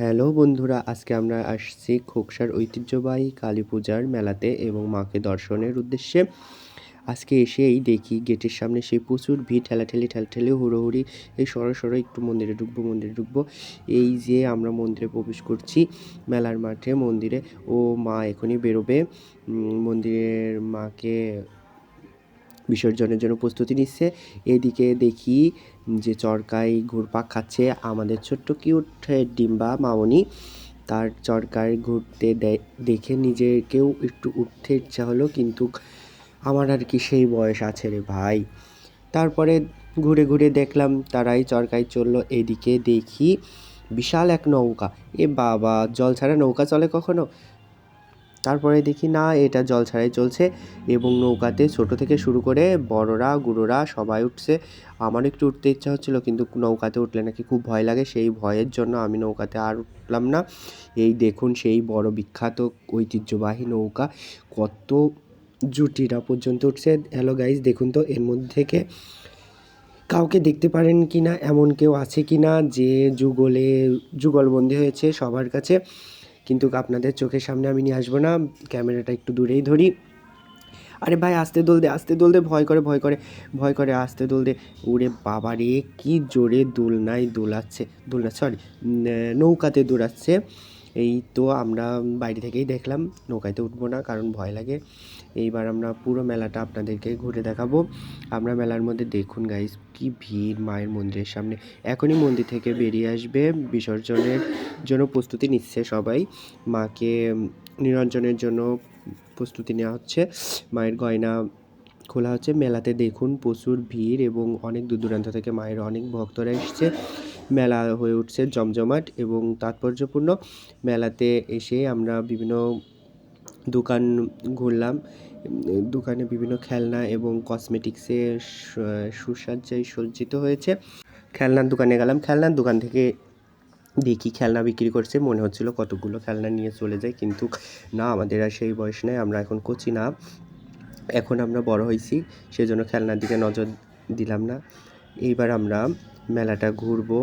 Hello বন্ধুরা, আজকে আমরা আসছি খোকসার ঐতিহ্যবাহী কালী পূজার মেলাতে এবং মাকে দর্শনের উদ্দেশ্যে। আজকে এসেই দেখি গেটের সামনে সেই প্রচুর ভিড়, ঠেলাঠেলি হুড়োহুড়ি, এই সরো একটু মন্দিরে ঢুকবো। এই যে আমরা মন্দিরে প্রবেশ করছি, মেলার মাঠে মন্দিরে। ও মা এখনই বেরোবে, মন্দিরের মাকে বিসর্জনের জন্য প্রস্তুতি নিচ্ছে। এদিকে দেখি যে চরকায় ঘুরপাক খাচ্ছে আমাদের ছোট্ট কিউট ডিম্বা মামনি। তার চরকায় ঘুরতে দেখে নিজেকেও একটু উঠতে ইচ্ছা হলো, কিন্তু আমার আর কি সেই বয়স আছে রে ভাই। তারপরে ঘুরে ঘুরে দেখলাম তারাই চরকায় চললো। এদিকে দেখি বিশাল এক নৌকা। এ বাবা, জল ছাড়া নৌকা চলে কখনো? তারপরে দেখি না, এটা জল ছাড়াই চলছে এবং নৌকাতে ছোট থেকে শুরু করে বড়রা গুঁড়োরা সবাই উঠছে। আমার একটু উঠতে ইচ্ছা হচ্ছিল, কিন্তু নৌকাতে উঠলে নাকি খুব ভয় লাগে, সেই ভয়ের জন্য আমি নৌকাতে আর উঠলাম না। এই দেখুন সেই বড় বিখ্যাত ঐতিহ্যবাহী নৌকা, কত জুটিরা পর্যন্ত উঠছে। হ্যালো গাইজ, দেখুন তো এর মধ্যে থেকে কাউকে দেখতে পারেন কি না, এমন কেউ আছে কি না যে যুগলবন্দি হয়েছে সবার কাছে, কিন্তু আপনাদের চোখের সামনে আমি নিয়ে আসবো না, ক্যামেরাটা একটু দূরেই ধরি। আরে ভাই, আস্তে দোল দে, ভয় করে, আস্তে দোল দে। ওরে বাবা রে, কি জোরে দোলনা সরি নৌকাতে দৌড়াচ্ছে। এই তো আমরা বাইরে থেকেই দেখলাম, নৌকাতে উঠবো না কারণ ভয় লাগে। এইবার আমরা পুরো মেলাটা আপনাদেরকে ঘুরে দেখাবো। আমরা মেলার মধ্যে দেখুন গাইস, কি ভিড় মায়ের মন্দিরের সামনে। এখনই মন্দির থেকে বেরিয়ে আসবে, বিসর্জনের জন্য প্রস্তুতি নিচ্ছে সবাই। মাকে নিরঞ্জনের জন্য প্রস্তুতি নেওয়া হচ্ছে, মায়ের গয়না খোলা হচ্ছে। মেলাতে দেখুন প্রচুর ভিড় এবং অনেক দূর দূরান্ত থেকে মায়ের অনেক ভক্তরা এসছে। মেলা হয়ে উঠছে জমজমাট এবং তাৎপর্যপূর্ণ। মেলাতে এসে আমরা বিভিন্ন দোকান ঘুরলাম। দোকানে বিভিন্ন খেলনা এবং কসমেটিক্সে সুসজ্জায় সজ্জিত হয়েছে। খেলনার দোকানে গেলাম, খেলনার দোকান থেকে দেখি খেলনা বিক্রি করছে, মনে হচ্ছিল কতগুলো খেলনা নিয়ে চলে যায়, কিন্তু না, আমাদের আর সেই বয়স নেই, আমরা এখন কচি না, এখন আমরা বড় হয়েছি, সেজন্য খেলনার দিকে নজর দিলাম না। এইবার আমরা মেলাটা ঘুরবো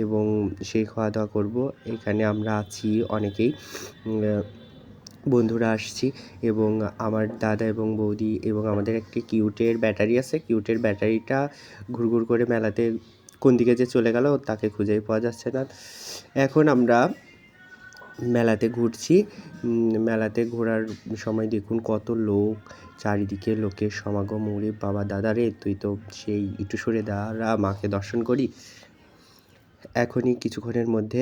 এবং সেই খাওয়া দাওয়া করবো। এখানে আমরা আছি অনেকেই, বন্ধুরা আসছি এবং আমার দাদা এবং বৌদি এবং আমাদের একটি কিউটের ব্যাটারি আছে, কিউটের ব্যাটারিটা ঘুরঘুর করে মেলাতে কোন দিকে যে চলে গেল তাকে খুঁজেই পাওয়া যাচ্ছে না। এখন আমরা মেলাতে ঘুরছি। মেলাতে ঘোরার সময় দেখুন কত লোক, চারিদিকে লোকের সমাগম। ওরে বাবা, দাদা রে, তুই তো সেই, একটু সরে দাঁড়া, মাকে দর্শন করি। এখনই কিছুক্ষণের মধ্যে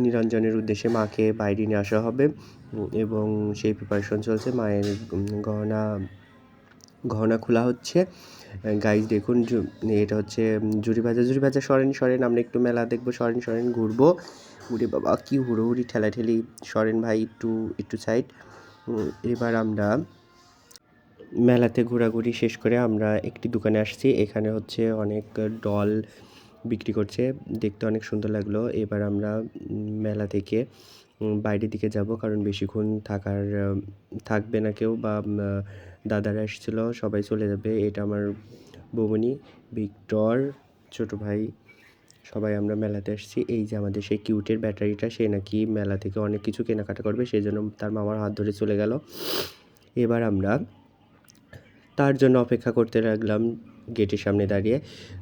নিরঞ্জনের উদ্দেশ্যে মাকে বাইরে নিয়ে আসা হবে এবং সেই প্রিপারেশন চলছে। মায়ের গহনা খোলা হচ্ছে। গাইজ দেখুন, এটা হচ্ছে ঝুড়ি ভাজা। সরেন, আমরা একটু মেলা দেখবো, সরেন ঘুরবো। উরে বাবা, কি হুড়োহুড়ি ঠেলাঠেলি, সরেন ভাই, একটু সাইড। এবার আমরা মেলাতে ঘোরাঘুরি শেষ করে আমরা একটি দোকানে আসছি। এখানে হচ্ছে অনেক ডল বিক্রি করছে, দেখতে অনেক সুন্দর লাগলো। এবার আমরা মেলা থেকে বাইরের দিকে যাব, কারণ বেশিক্ষণ থাকবে না কেউ, বা দাদারা এসেছিলো সবাই চলে যাবে। এটা আমার বৌমনি, ভিক্টর, ছোটো ভাই, সবাই আমরা মেলাতে আসছি। এই যে আমাদের সেই কিউটের ব্যাটারিটা, সে নাকি মেলা থেকে অনেক কিছু কেনাকাটা করবে, সেই জন্য তার মামার হাত ধরে চলে গেল। এবার আমরা তার জন্য অপেক্ষা করতে লাগলাম গেটের সামনে দাঁড়িয়ে।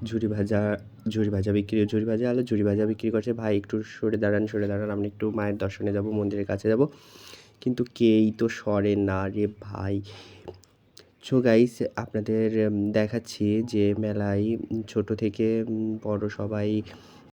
ঝুড়ি ভাজা বিক্রি করছে। ভাই একটু সরে দাঁড়ান, আমরা একটু মায়ের দর্শনে যাব, মন্দিরের কাছে যাব, কিন্তু কেই তো সরে না রে ভাই। সো গাইস, আপনাদের দেখাচ্ছি যে মেলায় ছোট থেকে বড় সবাই